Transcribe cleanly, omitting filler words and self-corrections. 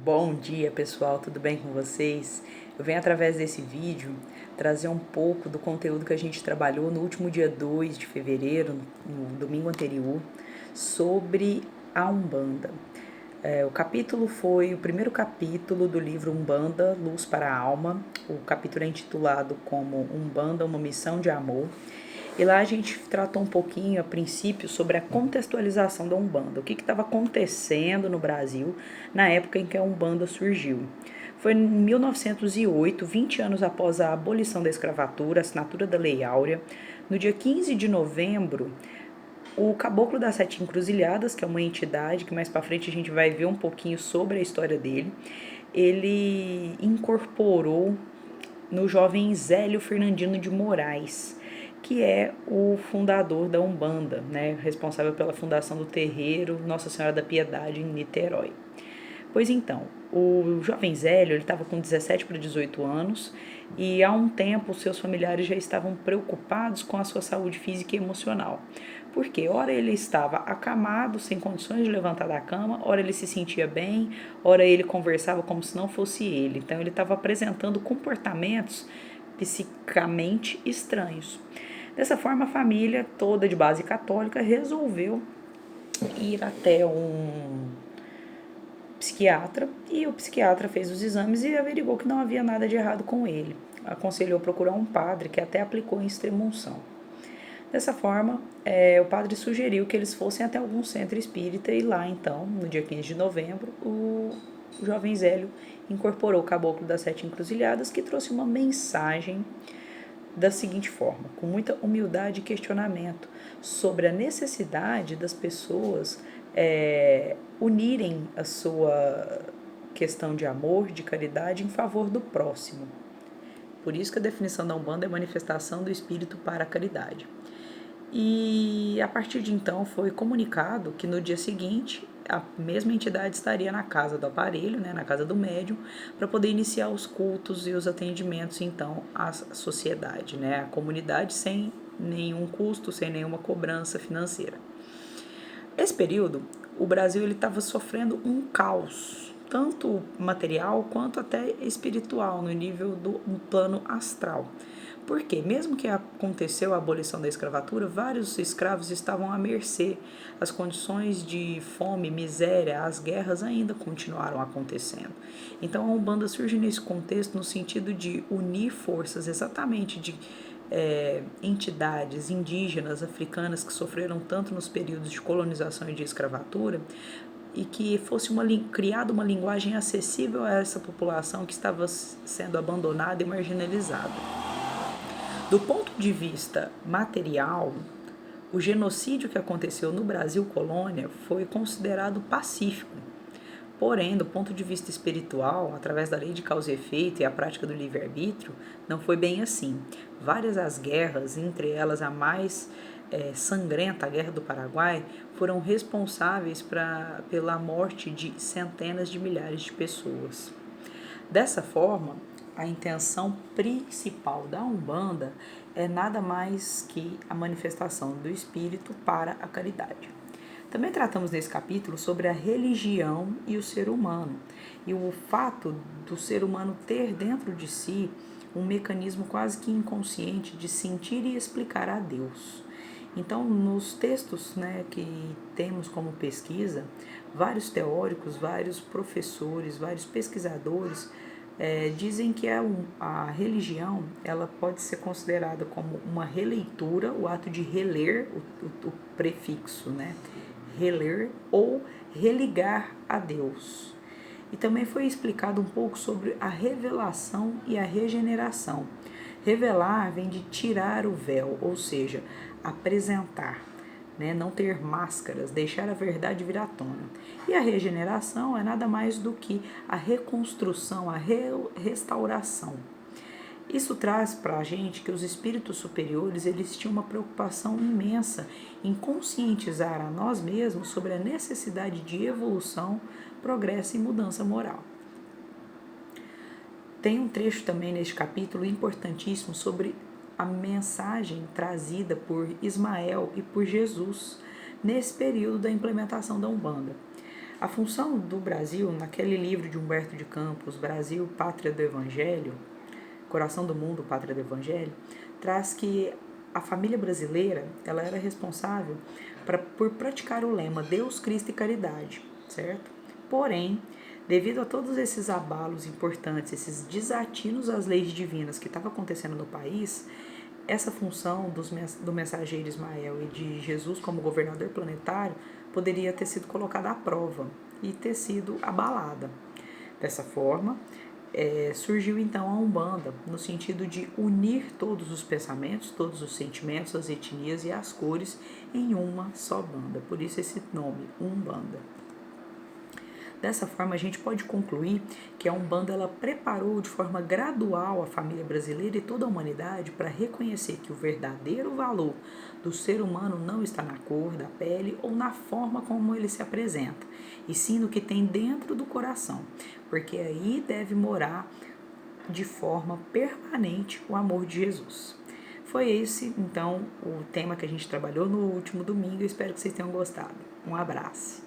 Bom dia, pessoal, tudo bem com vocês? Eu venho através desse vídeo trazer um pouco do conteúdo que a gente trabalhou no último dia 2 de fevereiro, no domingo anterior, sobre a Umbanda. O capítulo foi o primeiro capítulo do livro Umbanda, Luz para a Alma. O capítulo é intitulado como Umbanda, uma missão de amor. E lá a gente tratou um pouquinho, a princípio, sobre a contextualização da Umbanda. O que estava acontecendo no Brasil na época em que a Umbanda surgiu. Foi em 1908, 20 anos após a abolição da escravatura, a assinatura da Lei Áurea. No dia 15 de novembro, o Caboclo das Sete Encruzilhadas, que é uma entidade que mais para frente a gente vai ver um pouquinho sobre a história dele, ele incorporou no jovem Zélio Fernandino de Moraes, que é o fundador da Umbanda, né, responsável pela fundação do terreiro Nossa Senhora da Piedade em Niterói. Pois então, o jovem Zélio estava com 17 para 18 anos e há um tempo seus familiares já estavam preocupados com a sua saúde física e emocional. Porque ora ele estava acamado, sem condições de levantar da cama, ora ele se sentia bem, ora ele conversava como se não fosse ele. Então ele estava apresentando comportamentos psicamente estranhos. Dessa forma, a família toda de base católica resolveu ir até um psiquiatra e o psiquiatra fez os exames e averigou que não havia nada de errado com ele. Aconselhou procurar um padre que até aplicou em extrema-unção. Dessa forma, o padre sugeriu que eles fossem até algum centro espírita e lá, então, no dia 15 de novembro, o jovem Zélio incorporou o Caboclo das Sete Encruzilhadas, que trouxe uma mensagem da seguinte forma, com muita humildade e questionamento sobre a necessidade das pessoas unirem a sua questão de amor, de caridade em favor do próximo. Por isso que a definição da Umbanda é manifestação do espírito para a caridade. E a partir de então foi comunicado que no dia seguinte a mesma entidade estaria na casa do aparelho, né, na casa do médium, para poder iniciar os cultos e os atendimentos então à sociedade, né, à comunidade sem nenhum custo, sem nenhuma cobrança financeira. Esse período, o Brasil estava sofrendo um caos, tanto material quanto até espiritual, no nível do plano astral. Porque, mesmo que aconteceu a abolição da escravatura, vários escravos estavam à mercê. As condições de fome, miséria, as guerras ainda continuaram acontecendo. Então a Umbanda surge nesse contexto no sentido de unir forças exatamente de entidades indígenas, africanas que sofreram tanto nos períodos de colonização e de escravatura, e que fosse criada uma linguagem acessível a essa população que estava sendo abandonada e marginalizada. Do ponto de vista material, o genocídio que aconteceu no Brasil colônia foi considerado pacífico. Porém, do ponto de vista espiritual, através da lei de causa e efeito e a prática do livre-arbítrio, não foi bem assim. Várias as guerras, entre elas a mais sangrenta, a Guerra do Paraguai, foram responsáveis pela morte de centenas de milhares de pessoas. Dessa forma, a intenção principal da Umbanda é nada mais que a manifestação do espírito para a caridade. Também tratamos nesse capítulo sobre a religião e o ser humano, e o fato do ser humano ter dentro de si um mecanismo quase que inconsciente de sentir e explicar a Deus. Então, nos textos, né, que temos como pesquisa, vários teóricos, vários professores, vários pesquisadores dizem que a religião ela pode ser considerada como uma releitura, o ato de reler, o prefixo, né? Reler ou religar a Deus. E também foi explicado um pouco sobre a revelação e a regeneração. Revelar vem de tirar o véu, ou seja, apresentar, né? Não ter máscaras, deixar a verdade vir à tona. E a regeneração é nada mais do que a reconstrução, a restauração. Isso traz para a gente que os espíritos superiores eles tinham uma preocupação imensa em conscientizar a nós mesmos sobre a necessidade de evolução, progresso e mudança moral. Tem um trecho também neste capítulo importantíssimo sobre a mensagem trazida por Ismael e por Jesus nesse período da implementação da Umbanda. A função do Brasil, naquele livro de Humberto de Campos, Brasil, Pátria do Evangelho, Coração do Mundo, Pátria do Evangelho, traz que a família brasileira ela era responsável por praticar o lema Deus, Cristo e Caridade, certo? Porém, devido a todos esses abalos importantes, esses desatinos às leis divinas que estavam acontecendo no país, essa função do mensageiro Ismael e de Jesus como governador planetário poderia ter sido colocada à prova e ter sido abalada. Dessa forma, surgiu então a Umbanda, no sentido de unir todos os pensamentos, todos os sentimentos, as etnias e as cores em uma só banda. Por isso esse nome, Umbanda. Dessa forma, a gente pode concluir que a Umbanda ela preparou de forma gradual a família brasileira e toda a humanidade para reconhecer que o verdadeiro valor do ser humano não está na cor da pele ou na forma como ele se apresenta, e sim no que tem dentro do coração, porque aí deve morar de forma permanente o amor de Jesus. Foi esse, então, o tema que a gente trabalhou no último domingo. Eu espero que vocês tenham gostado. Um abraço.